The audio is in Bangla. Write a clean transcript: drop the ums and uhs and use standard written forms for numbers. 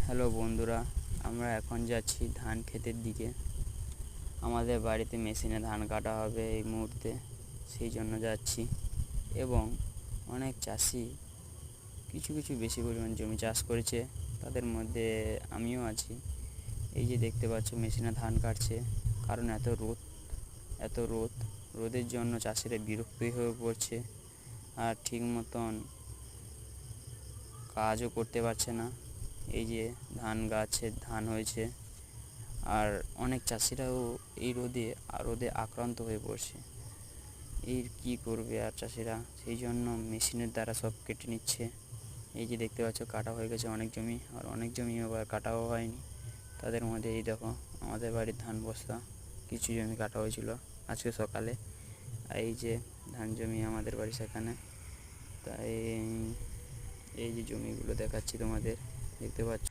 হ্যালো বন্ধুরা, আমরা এখন যাচ্ছি ধান ক্ষেতের দিকে। আমাদের বাড়িতে মেশিনে ধান কাটা হবে এই মুহূর্তে, সেই জন্য যাচ্ছি। এবং অনেক চাষি কিছু কিছু বেশি পরিমাণ জমি চাষ করেছে, তাদের মধ্যে আমিও আছি। এই যে দেখতে পাচ্ছ মেশিনে ধান কাটছে, কারণ এত রোদ রোদের জন্য চাষিরা বিরক্তই হয়ে পড়ছে, আর ঠিক মতন কাজও করতে পারছে না। এই যে গাছের ধান হয়েছে, আর অনেক চাষিরাও এই রোদে আক্রান্ত হয়ে পড়ছে। এই কি করবে আর চাষিরা, সেই জন্য মেশিনের দ্বারা সব কেটে নিচ্ছে। এই যে দেখতে পাচ্ছ কাটা হয়ে গেছে অনেক জমি, আর অনেক জমি আবার কাটাও হয়নি। তাদের মধ্যে এই দেখো আমাদের বাড়ির ধান বস্তা, কিছু জমি কাটা হয়েছিল আজকে সকালে। এই যে ধান জমি আমাদের বাড়ি সেখানে। তাই এই যে জমিগুলো দেখাচ্ছি তোমাদের, দেখতে পাচ্ছ।